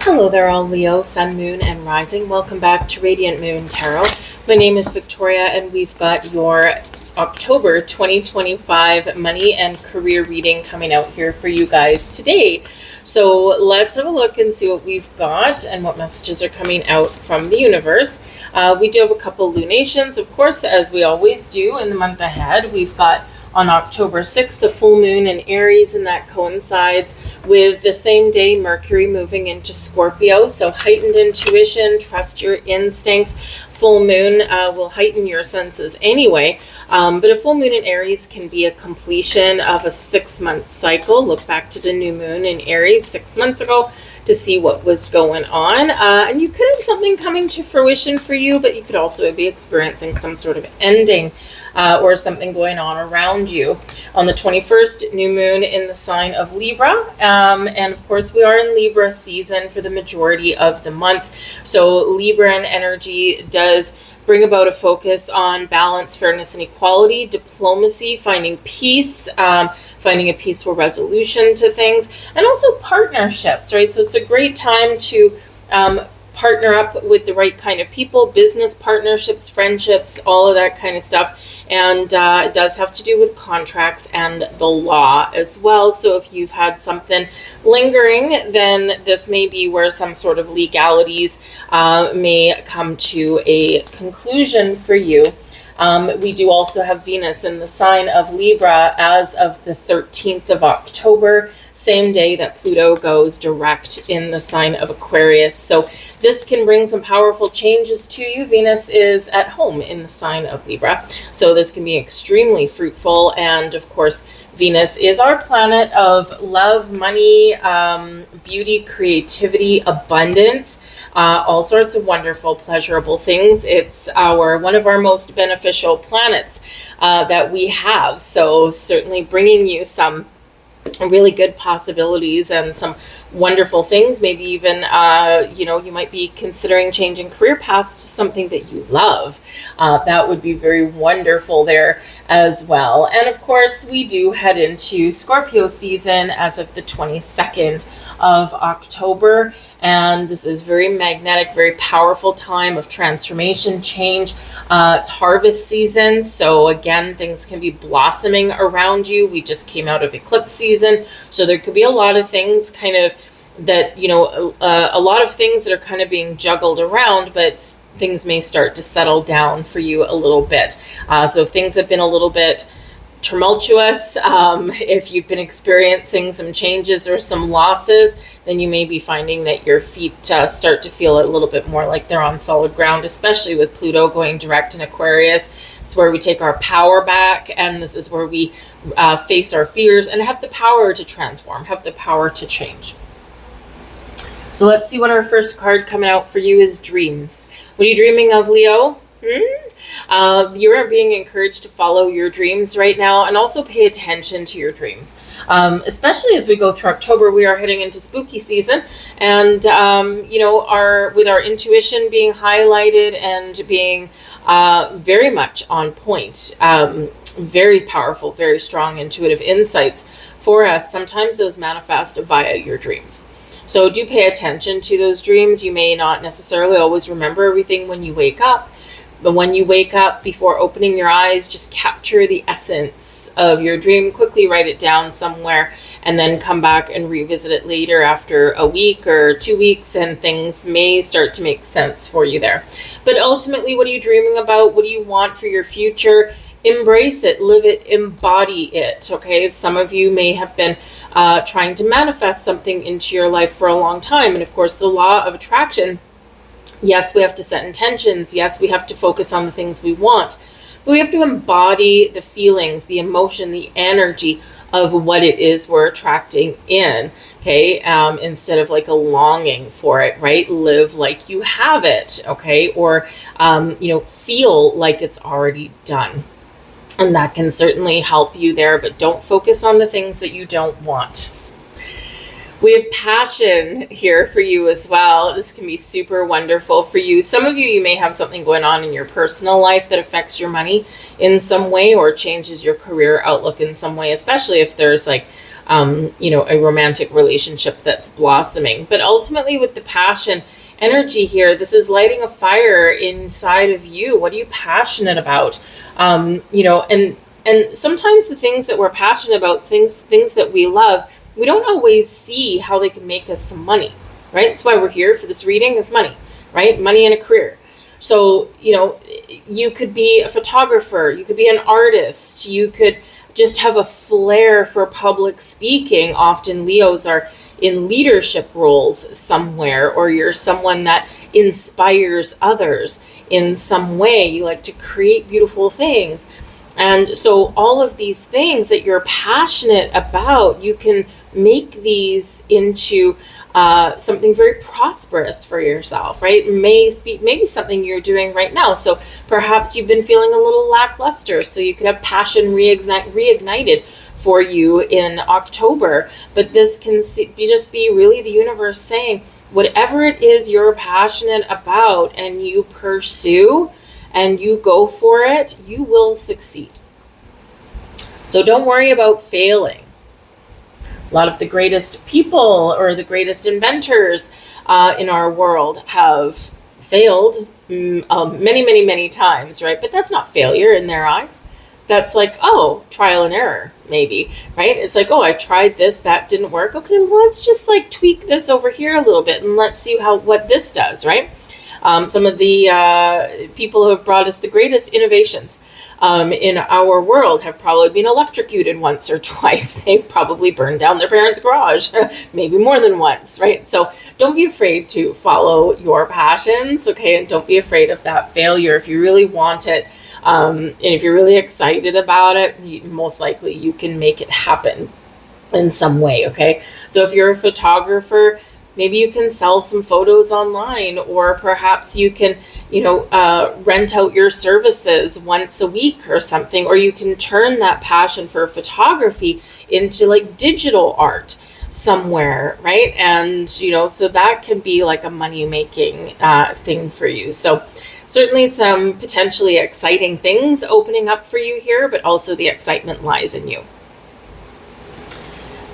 Hello there, all Leo, Sun, Moon, and Rising. Welcome back to Radiant Moon Tarot. My name is Victoria, and we've got your October 2025 money and career reading coming out here for you guys today. So let's have a look and see what we've got and what messages are coming out from the universe. We do have a couple lunations, of course, as we always do in the month ahead. We've got on October 6th, the full moon in Aries, and that coincides with the same day Mercury moving into Scorpio. So heightened intuition, trust your instincts. Full moon will heighten your senses anyway. But a full moon in Aries can be a completion of a 6-month cycle. Look back to the new moon in Aries 6 months ago to see what was going on. And you could have something coming to fruition for you, but you could also be experiencing some sort of ending or something going on around you. On the 21st, new moon in the sign of Libra. And of course, we are in Libra season for the majority of the month. So Libran energy does bring about a focus on balance, fairness, and equality, diplomacy, finding peace, finding a peaceful resolution to things, and also partnerships, right? So it's a great time to partner up with the right kind of people, business partnerships, friendships, all of that kind of stuff. And it does have to do with contracts and the law as well. So if you've had something lingering, then this may be where some sort of legalities may come to a conclusion for you. We do also have Venus in the sign of Libra as of the 13th of October, same day that Pluto goes direct in the sign of Aquarius. So this can bring some powerful changes to you. Venus is at home in the sign of Libra, so this can be extremely fruitful. And of course, Venus is our planet of love, money, beauty, creativity, abundance, all sorts of wonderful, pleasurable things. It's one of our most beneficial planets that we have. So certainly bringing you some really good possibilities and some wonderful things. Maybe even you might be considering changing career paths to something that you love. That would be very wonderful there as well. And of course, we do head into Scorpio season as of the 22nd of October, and this is very magnetic, very powerful time of transformation, change. It's harvest season, so again, things can be blossoming around you. We just came out of eclipse season, so there could be a lot of things kind of that, a lot of things that are kind of being juggled around, but things may start to settle down for you a little bit. So if things have been a little bit tumultuous, if you've been experiencing some changes or some losses, then you may be finding that your feet start to feel a little bit more like they're on solid ground, especially with Pluto going direct in Aquarius. It's where we take our power back, and this is where we face our fears and have the power to transform, have the power to change. So let's see what our first card coming out for you is dreams. What are you dreaming of, Leo? You are being encouraged to follow your dreams right now, and also pay attention to your dreams. Especially as we go through October, we are heading into spooky season, and with our intuition being highlighted and being very much on point, very powerful, very strong intuitive insights for us. Sometimes those manifest via your dreams. So do pay attention to those dreams. You may not necessarily always remember everything when you wake up, but when you wake up, before opening your eyes, just capture the essence of your dream, quickly write it down somewhere, and then come back and revisit it later after a week or 2 weeks, and things may start to make sense for you there. But ultimately, what are you dreaming about? What do you want for your future? Embrace it, live it, embody it, okay? Some of you may have been trying to manifest something into your life for a long time, and of course, the law of attraction, yes, we have to set intentions. Yes, we have to focus on the things we want, but we have to embody the feelings, the emotion, the energy of what it is we're attracting in, okay? Instead of like a longing for it, right? Live like you have it, okay? Or, feel like it's already done. And that can certainly help you there, but don't focus on the things that you don't want. We have passion here for you as well. This can be super wonderful for you. Some of you may have something going on in your personal life that affects your money in some way or changes your career outlook in some way, especially if there's like, a romantic relationship that's blossoming. But ultimately with the passion energy here, this is lighting a fire inside of you. What are you passionate about? And sometimes the things that we're passionate about, things that we love, we don't always see how they can make us some money, right? That's why we're here for this reading. It's money, right? Money and a career. So, you could be a photographer, you could be an artist, you could just have a flair for public speaking. Often Leos are in leadership roles somewhere, or you're someone that inspires others in some way. You like to create beautiful things. And so all of these things that you're passionate about, you can make these into something very prosperous for yourself, right? Maybe something you're doing right now. So perhaps you've been feeling a little lackluster, so you could have passion reignited for you in October. But this can just be really the universe saying, whatever it is you're passionate about and you pursue and you go for it, you will succeed. So don't worry about failing. A lot of the greatest people or the greatest inventors in our world have failed many times, right? But that's not failure in their eyes. That's like, trial and error, maybe, right? It's like, I tried this, that didn't work. Okay, well, let's just like tweak this over here a little bit and let's see what this does, right? Some of the people who have brought us the greatest innovations in our world have probably been electrocuted once or twice. They've probably burned down their parents' garage, maybe more than once, right? So don't be afraid to follow your passions, okay? And don't be afraid of that failure. If you really want it, and if you're really excited about it, most likely you can make it happen in some way, okay? So if you're a photographer, maybe you can sell some photos online, or perhaps you can, rent out your services once a week or something, or you can turn that passion for photography into like digital art somewhere, right? And, so that can be like a money-making thing for you. So certainly some potentially exciting things opening up for you here, but also the excitement lies in you.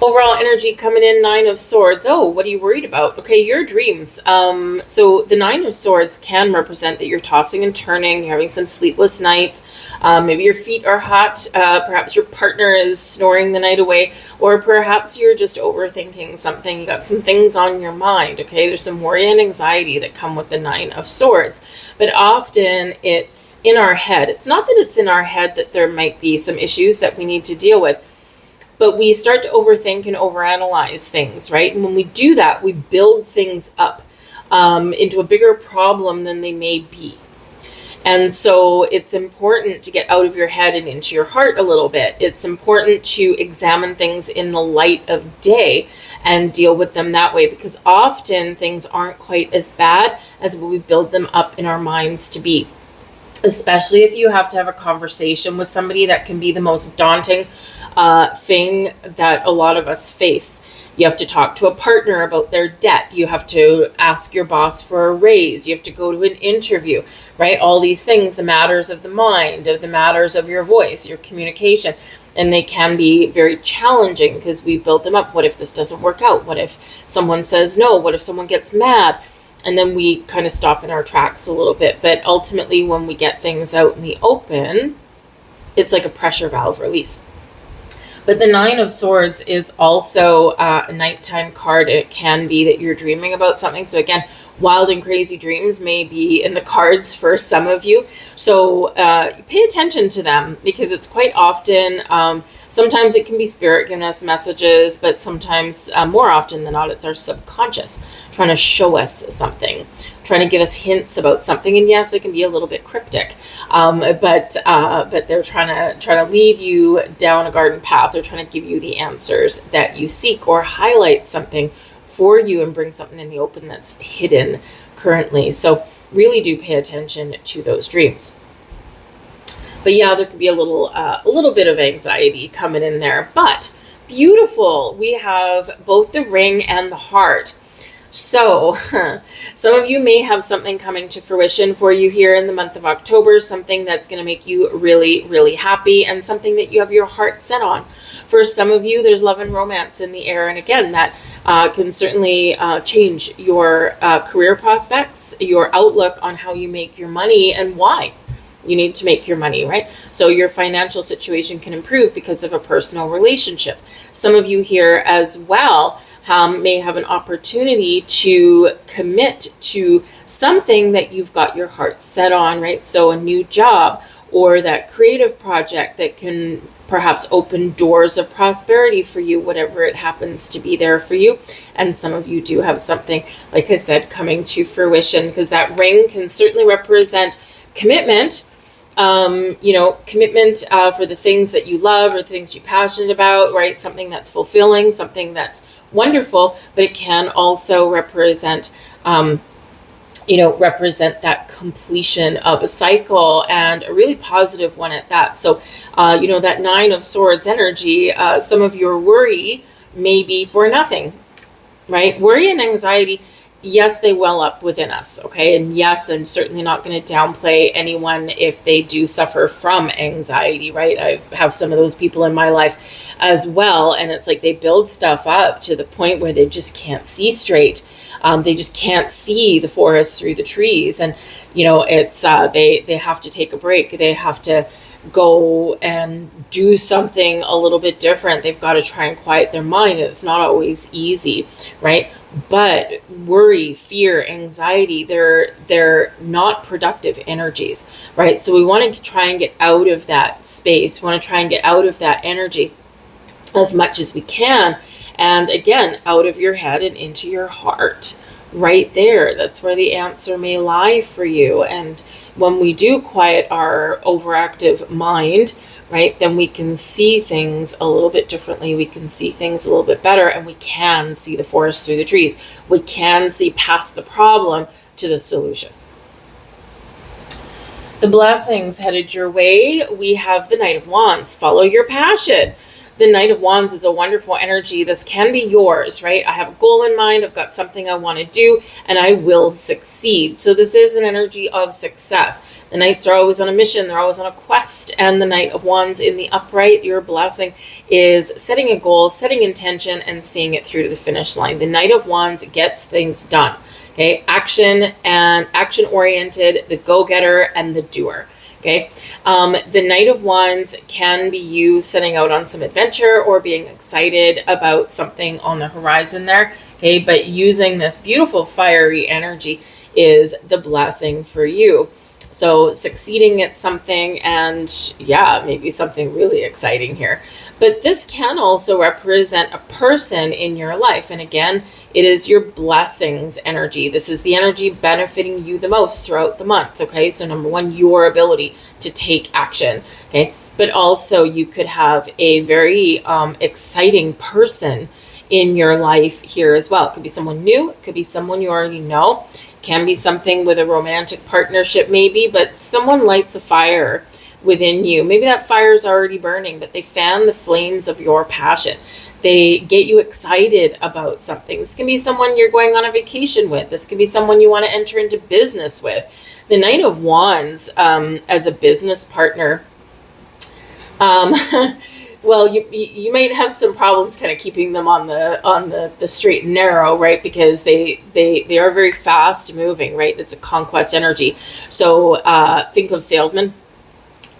Overall energy coming in, 9 of Swords. What are you worried about? Okay, your dreams. So the 9 of Swords can represent that you're tossing and turning, you're having some sleepless nights. Maybe your feet are hot. Perhaps your partner is snoring the night away, or perhaps you're just overthinking something. You got some things on your mind. Okay, there's some worry and anxiety that come with the 9 of Swords. But often it's in our head. It's not that it's in our head that there might be some issues that we need to deal with, but we start to overthink and overanalyze things, right? And when we do that, we build things up into a bigger problem than they may be. And so it's important to get out of your head and into your heart a little bit. It's important to examine things in the light of day and deal with them that way, because often things aren't quite as bad as what we build them up in our minds to be. Especially if you have to have a conversation with somebody, that can be the most daunting thing that a lot of us face. You have to talk to a partner about their debt. You have to ask your boss for a raise. You have to go to an interview, right? All these things, the matters of the mind, of the matters of your voice, your communication. And they can be very challenging because we build them up. What if this doesn't work out? What if someone says no? What if someone gets mad? And then we kind of stop in our tracks a little bit. But ultimately, when we get things out in the open, it's like a pressure valve release. But the 9 of Swords is also a nighttime card. It can be that you're dreaming about something. So again, wild and crazy dreams may be in the cards for some of you. So pay attention to them, because it's quite often, sometimes it can be spirit giving us messages, but sometimes more often than not, it's our subconscious trying to show us something, trying to give us hints about something. And yes, they can be a little bit cryptic, but they're trying to lead you down a garden path. They're trying to give you the answers that you seek, or highlight something for you and bring something in the open that's hidden currently. So really do pay attention to those dreams. But yeah, there could be a little bit of anxiety coming in there, but Beautiful. We have both the ring and the heart. So some of you may have something coming to fruition for you here in the month of October, something that's going to make you really, really happy, and something that you have your heart set on. For some of you, there's love and romance in the air. And again, that can certainly change your career prospects, your outlook on how you make your money and why you need to make your money, right? So your financial situation can improve because of a personal relationship. Some of you here as well may have an opportunity to commit to something that you've got your heart set on, right? So a new job or that creative project that can perhaps open doors of prosperity for you, whatever it happens to be there for you. And some of you do have something, like I said, coming to fruition, because that ring can certainly represent commitment, commitment for the things that you love or the things you're passionate about, right? Something that's fulfilling, something that's wonderful, but it can also represent that completion of a cycle, and a really positive one at that. So, that 9 of Swords energy, some of your worry may be for nothing, right? Worry and anxiety, yes, they well up within us, okay? And yes, I'm certainly not going to downplay anyone if they do suffer from anxiety, right? I have some of those people in my life as well, and it's like they build stuff up to the point where they just can't see straight. They just can't see the forest through the trees, and it's they have to take a break. They have to go and do something a little bit different. They've got to try and quiet their mind. It's not always easy, right? But worry, fear, anxiety, they're not productive energies, right? So we want to try and get out of that space. We want to try and get out of that energy as much as we can. And again, out of your head and into your heart, right there. That's where the answer may lie for you. And when we do quiet our overactive mind, right, then we can see things a little bit differently. We can see things a little bit better, and we can see the forest through the trees. We can see past the problem to the solution. The blessings headed your way. We have the Knight of Wands. Follow your passion. The Knight of Wands is a wonderful energy. This can be yours, right? I have a goal in mind. I've got something I want to do, and I will succeed. So this is an energy of success. The Knights are always on a mission. They're always on a quest. And the Knight of Wands in the upright, your blessing is setting a goal, setting intention, and seeing it through to the finish line. The Knight of Wands gets things done. Okay, action and action-oriented, the go-getter and the doer. Okay, the Knight of Wands can be you setting out on some adventure or being excited about something on the horizon there. Okay, but using this beautiful fiery energy is the blessing for you. So succeeding at something, and yeah, maybe something really exciting here. But this can also represent a person in your life. And again, it is your blessings energy. This is the energy benefiting you the most throughout the month. Okay, so number one, your ability to take action. Okay, but also you could have a very exciting person in your life here as well. It could be someone new. It could be someone you already know. It can be something with a romantic partnership maybe, but someone lights a fire within you. Maybe that fire is already burning, but they fan the flames of your passion. They get you excited about something. This can be someone you're going on a vacation with. This can be someone you want to enter into business with. The Knight of Wands as a business partner, well, you might have some problems kind of keeping them on the straight and narrow, right? Because they are very fast moving, right? It's a conquest energy. So think of salesmen,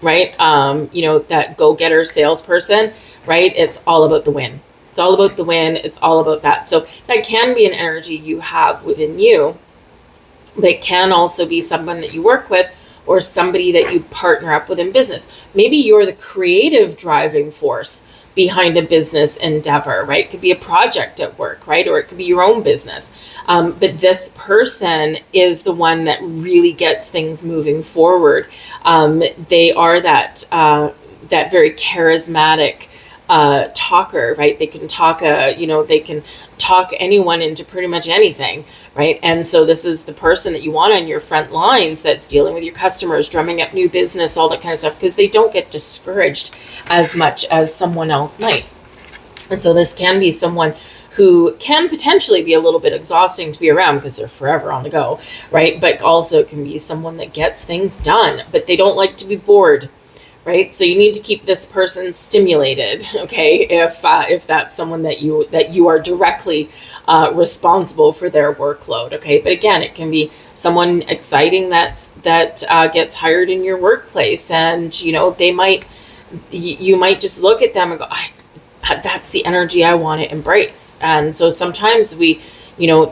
right? That go-getter salesperson, right? It's all about the win. It's all about the win. It's all about that. So that can be an energy you have within you, but it can also be someone that you work with or somebody that you partner up with in business. Maybe you're the creative driving force behind a business endeavor, right? It could be a project at work, right? Or it could be your own business. But this person is the one that really gets things moving forward. They are that very charismatic talker, right? They can talk, they can talk anyone into pretty much anything, right? And so this is the person that you want on your front lines that's dealing with your customers, drumming up new business, all that kind of stuff, because they don't get discouraged as much as someone else might. And so this can be someone who can potentially be a little bit exhausting to be around because they're forever on the go, right? But also it can be someone that gets things done, but they don't like to be bored, right? So you need to keep this person stimulated, okay? If that's someone that you are directly responsible for their workload, okay? But again, it can be someone exciting that gets hired in your workplace, and you might just look at them and go, that's the energy I want to embrace. And so sometimes we,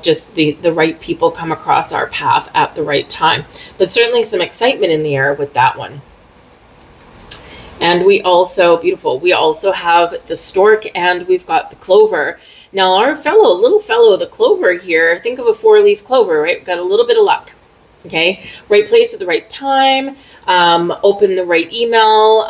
just the right people come across our path at the right time. But certainly some excitement in the air with that one. And we also have the stork, and we've got the clover. Now our little fellow, the clover here, think of a 4-leaf clover, right? We've got a little bit of luck. Okay, right place at the right time, open the right email,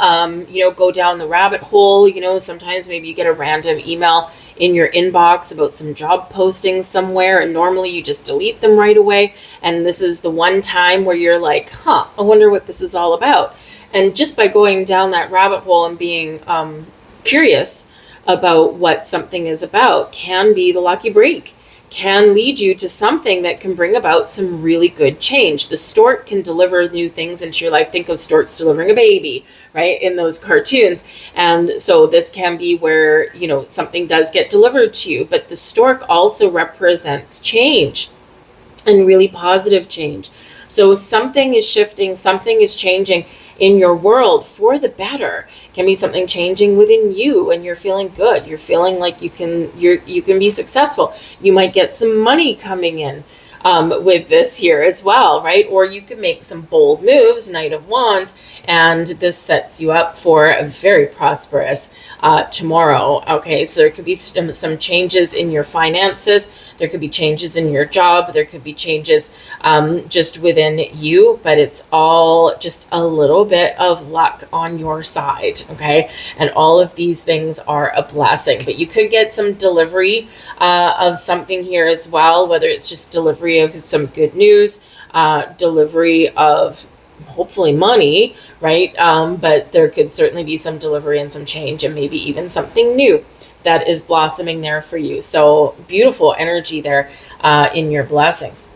go down the rabbit hole. Sometimes maybe you get a random email in your inbox about some job postings somewhere, and normally you just delete them right away. And this is the one time where you're like, I wonder what this is all about. And just by going down that rabbit hole and being curious about what something is about can be the lucky break. Can lead you to something that can bring about some really good change. The stork can deliver new things into your life. Think of storks delivering a baby, right, in those cartoons. And so this can be where, something does get delivered to you. But the stork also represents change, and really positive change. So something is shifting, something is changing in your world for the better. Can be something changing within you, and you're feeling good. You're feeling like you can be successful. You might get some money coming in with this here as well, right? Or you can make some bold moves, Knight of Wands, and this sets you up for a very prosperous tomorrow. Okay, so there could be some changes in your finances. There could be changes in your job. There could be changes just within you, but it's all just a little bit of luck on your side, okay? And all of these things are a blessing, but you could get some delivery of something here as well, whether it's just delivery of some good news, delivery of hopefully money, right? But there could certainly be some delivery and some change, and maybe even something new that is blossoming there for you. So beautiful energy there in your blessings.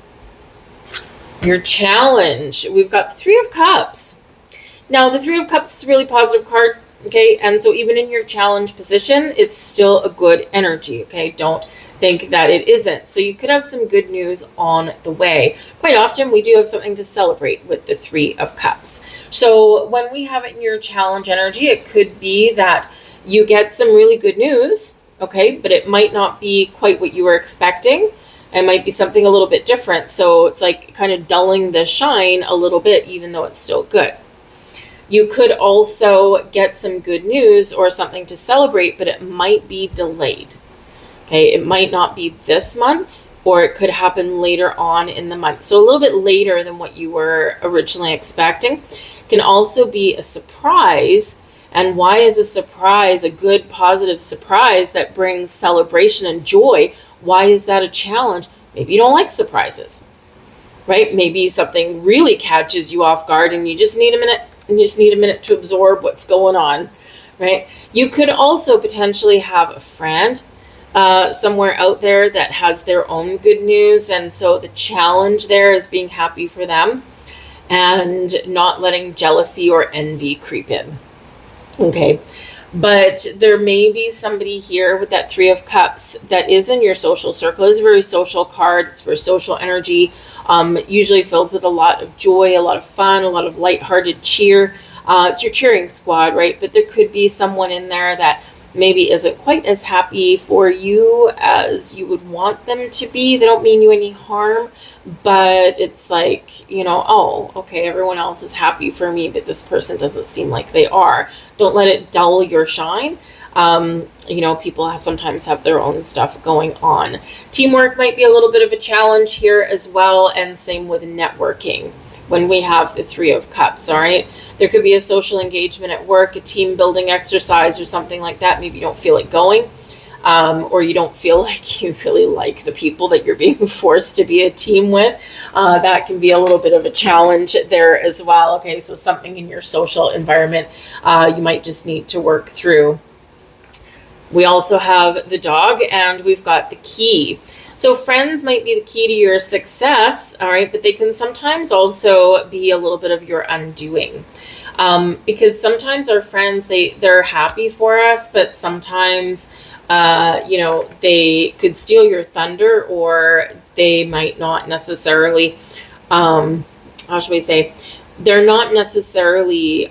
Your challenge, we've got the 3 of Cups. Now the 3 of Cups is a really positive card, okay? And so even in your challenge position, it's still a good energy, okay? Don't think that it isn't. So you could have some good news on the way. Quite often we do have something to celebrate with the 3 of Cups. So when we have it in your challenge energy, it could be that you get some really good news, okay, but it might not be quite what you were expecting. It might be something a little bit different. So it's like kind of dulling the shine a little bit, even though it's still good. You could also get some good news or something to celebrate, but it might be delayed. Okay, it might not be this month, or it could happen later on in the month. So a little bit later than what you were originally expecting. It can also be a surprise. And why is a surprise a good, positive surprise that brings celebration and joy? Why is that a challenge? Maybe you don't like surprises, right? Maybe something really catches you off guard and you just need a minute. And you just need a minute to absorb what's going on, right? You could also potentially have a friend somewhere out there that has their own good news. And so the challenge there is being happy for them and not letting jealousy or envy creep in. Okay, but there may be somebody here with that 3 of Cups that is in your social circle. It's a very social card. It's very social energy, usually filled with a lot of joy, a lot of fun, a lot of lighthearted cheer. It's your cheering squad, right? But there could be someone in there that maybe isn't quite as happy for you as you would want them to be. They don't mean you any harm, but it's like, oh, okay, everyone else is happy for me, but this person doesn't seem like they are. Don't let it dull your shine. People sometimes have their own stuff going on. Teamwork might be a little bit of a challenge here as well, and same with networking when we have the 3 of Cups, all right? There could be a social engagement at work, a team building exercise or something like that. Maybe you don't feel it going, or you don't feel like you really like the people that you're being forced to be a team with. That can be a little bit of a challenge there as well. Okay, so something in your social environment you might just need to work through. We also have the dog, and we've got the key. So friends might be the key to your success, all right, but they can sometimes also be a little bit of your undoing. Because sometimes our friends, they're happy for us, but sometimes, they could steal your thunder, or they might not necessarily, how should we say, they're not necessarily,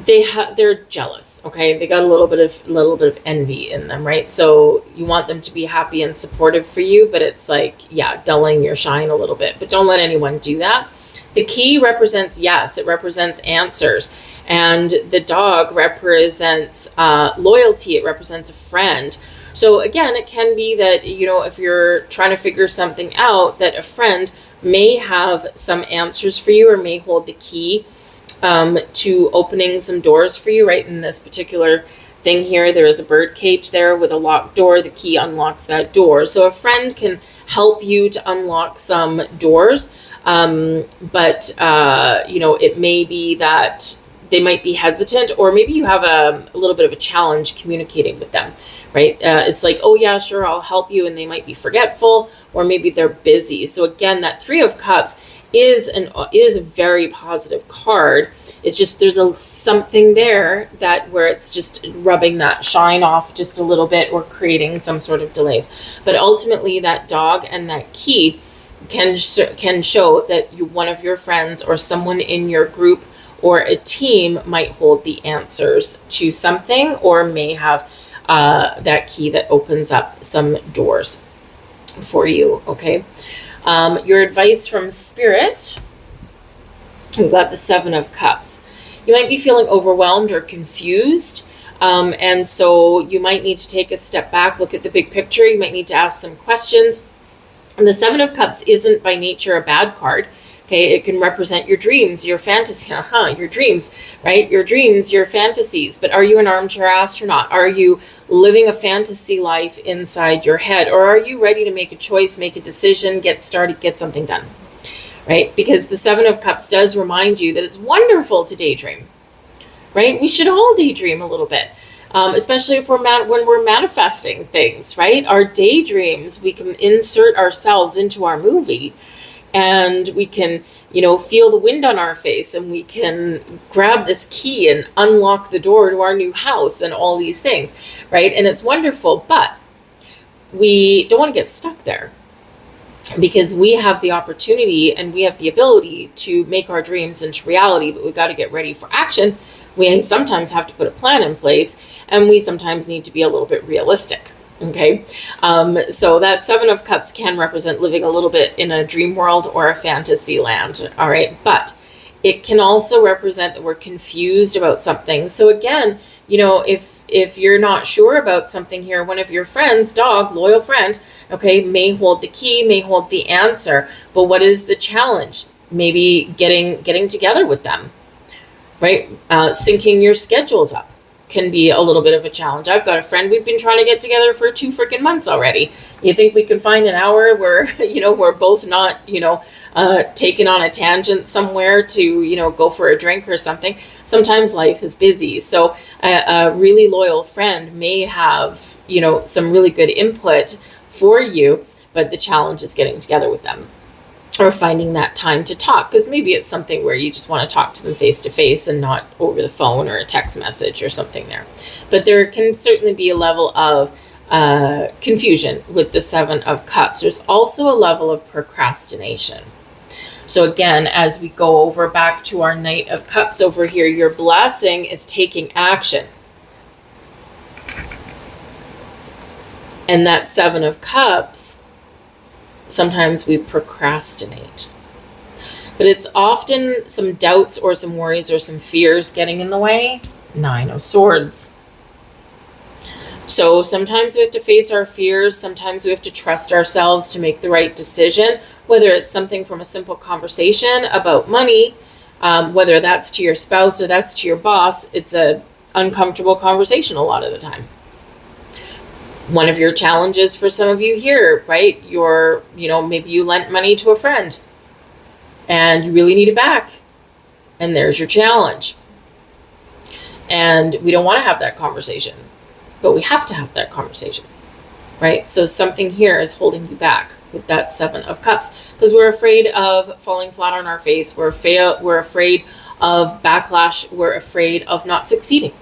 they're jealous. Okay, they got a little bit of envy in them, right? So you want them to be happy and supportive for you, but it's like, yeah, dulling your shine a little bit. But don't let anyone do that. The key represents yes, it represents answers, and the dog represents loyalty. It represents a friend. So again, it can be that, if you're trying to figure something out, that a friend may have some answers for you, or may hold the key to opening some doors for you. Right in this particular thing here, there is a bird cage there with a locked door. The key unlocks that door. So a friend can help you to unlock some doors, but it may be that they might be hesitant, or maybe you have a little bit of a challenge communicating with them, right? It's like, oh yeah, sure, I'll help you, and they might be forgetful, or maybe they're busy. So again, that Three of Cups is a very positive card. It's just there's something there where it's just rubbing that shine off just a little bit, or creating some sort of delays. But ultimately, that dog and that key can show that one of your friends or someone in your group or a team might hold the answers to something, or may have that key that opens up some doors for you. Okay. Your advice from Spirit, we've got the Seven of Cups. You might be feeling overwhelmed or confused, and so you might need to take a step back, look at the big picture. You might need to ask some questions. And the Seven of Cups isn't by nature a bad card. Okay, it can represent your dreams, your fantasy, your dreams, right? Your dreams, your fantasies. But are you an armchair astronaut? Are you living a fantasy life inside your head? Or are you ready to make a choice, make a decision, get started, get something done, right? Because the Seven of Cups does remind you that it's wonderful to daydream, right? We should all daydream a little bit, especially if when we're manifesting things, right? Our daydreams, we can insert ourselves into our movie, and we can, feel the wind on our face, and we can grab this key and unlock the door to our new house and all these things, right? And it's wonderful, but we don't want to get stuck there, because we have the opportunity and we have the ability to make our dreams into reality, but we've got to get ready for action. We sometimes have to put a plan in place, and we sometimes need to be a little bit realistic. Okay, so that Seven of Cups can represent living a little bit in a dream world or a fantasy land, all right? But it can also represent that we're confused about something. So again, if you're not sure about something here, one of your friends, dog, loyal friend, okay, may hold the key, may hold the answer. But what is the challenge? Maybe getting together with them, right? Syncing your schedules up can be a little bit of a challenge. I've got a friend, we've been trying to get together for 2 freaking months already. You think we can find an hour where, we're both not, taken on a tangent somewhere to, go for a drink or something? Sometimes life is busy. So a really loyal friend may have, some really good input for you, but the challenge is getting together with them, or finding that time to talk, because maybe it's something where you just want to talk to them face to face and not over the phone or a text message or something there. But there can certainly be a level of confusion with the Seven of Cups. There's also a level of procrastination. So again, as we go over back to our Knight of Cups over here, your blessing is taking action. And that Seven of Cups, sometimes we procrastinate, but it's often some doubts or some worries or some fears getting in the way. Nine of Swords. So sometimes we have to face our fears. Sometimes we have to trust ourselves to make the right decision, whether it's something from a simple conversation about money, whether that's to your spouse or that's to your boss. It's a uncomfortable conversation a lot of the time. One of your challenges for some of you here, right? Maybe you lent money to a friend and you really need it back. And there's your challenge. And we don't want to have that conversation, but we have to have that conversation, right? So something here is holding you back with that Seven of Cups, because we're afraid of falling flat on our face. We're afraid of backlash. We're afraid of not succeeding,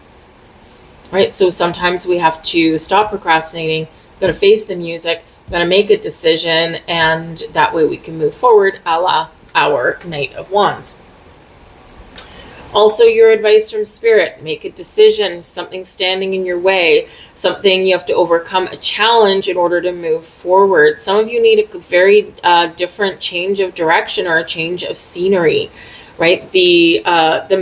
right? So sometimes we have to stop procrastinating, got to face the music, got to make a decision, and that way we can move forward, a la our Knight of Wands. Also, your advice from Spirit: make a decision, something standing in your way, something you have to overcome, a challenge in order to move forward. Some of you need a very different change of direction or a change of scenery, right? The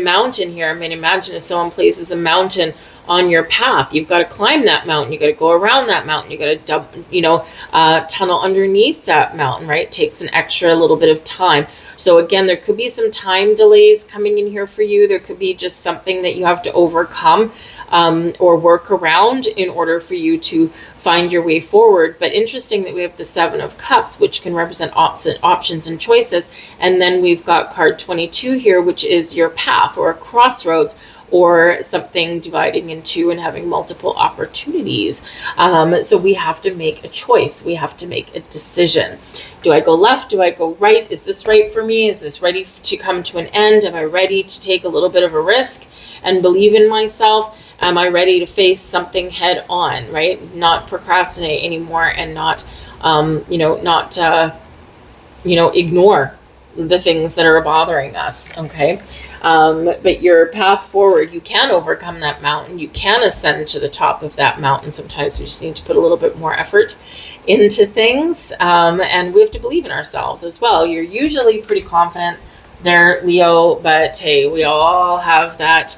mountain here, I mean, imagine if someone places a mountain on your path. You've got to climb that mountain. You got to go around that mountain. You got to, tunnel underneath that mountain, right? It takes an extra little bit of time. So again, there could be some time delays coming in here for you. There could be just something that you have to overcome or work around in order for you to find your way forward. But interesting that we have the Seven of Cups, which can represent options and choices. And then we've got card 22 here, which is your path or a crossroads, or something dividing in two and having multiple opportunities. So we have to make a choice. We have to make a decision. Do I go left? Do I go right? Is this right for me? Is this ready to come to an end? Am I ready to take a little bit of a risk and believe in myself? Am I ready to face something head on, right? Not procrastinate anymore and not ignore the things that are bothering us, okay? But your path forward, you can overcome that mountain. You can ascend to the top of that mountain. Sometimes we just need to put a little bit more effort into things. And we have to believe in ourselves as well. You're usually pretty confident there, Leo, but hey, we all have that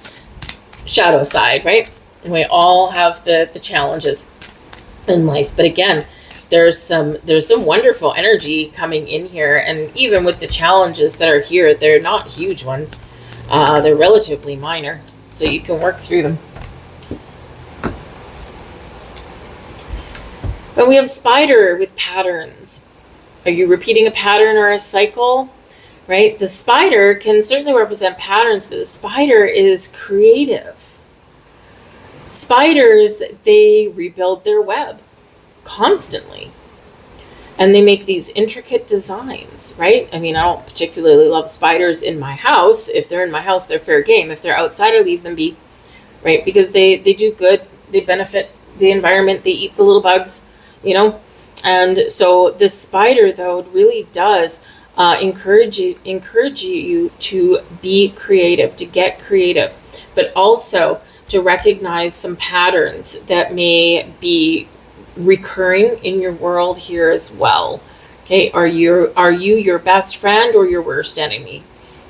shadow side, right? And we all have the challenges in life. But again, there's some wonderful energy coming in here. And even with the challenges that are here, they're not huge ones. They're relatively minor, so you can work through them. But we have Spider with patterns. Are you repeating a pattern or a cycle? Right? The spider can certainly represent patterns, but the spider is creative. Spiders, they rebuild their web constantly. And they make these intricate designs, right? I mean, I don't particularly love spiders in my house. If they're in my house, they're fair game. If they're outside, I leave them be, right? Because they do good. They benefit the environment. They eat the little bugs, And so this spider, though, really does encourage you to be creative, to get creative, but also to recognize some patterns that may be recurring in your world here as well. Okay, are you your best friend or your worst enemy?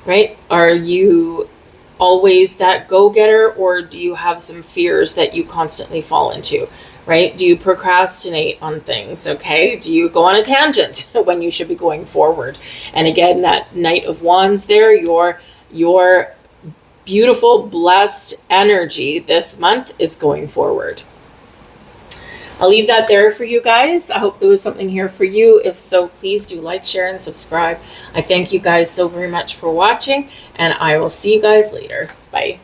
Right? Are you always that go-getter, or do you have some fears that you constantly fall into? Right? Do you procrastinate on things? Okay, do you go on a tangent when you should be going forward? And again, that Knight of Wands there, your beautiful, blessed energy this month is going forward. I'll leave that there for you guys. I hope there was something here for you. If so, please do like, share, and subscribe. I thank you guys so very much for watching, and I will see you guys later. Bye.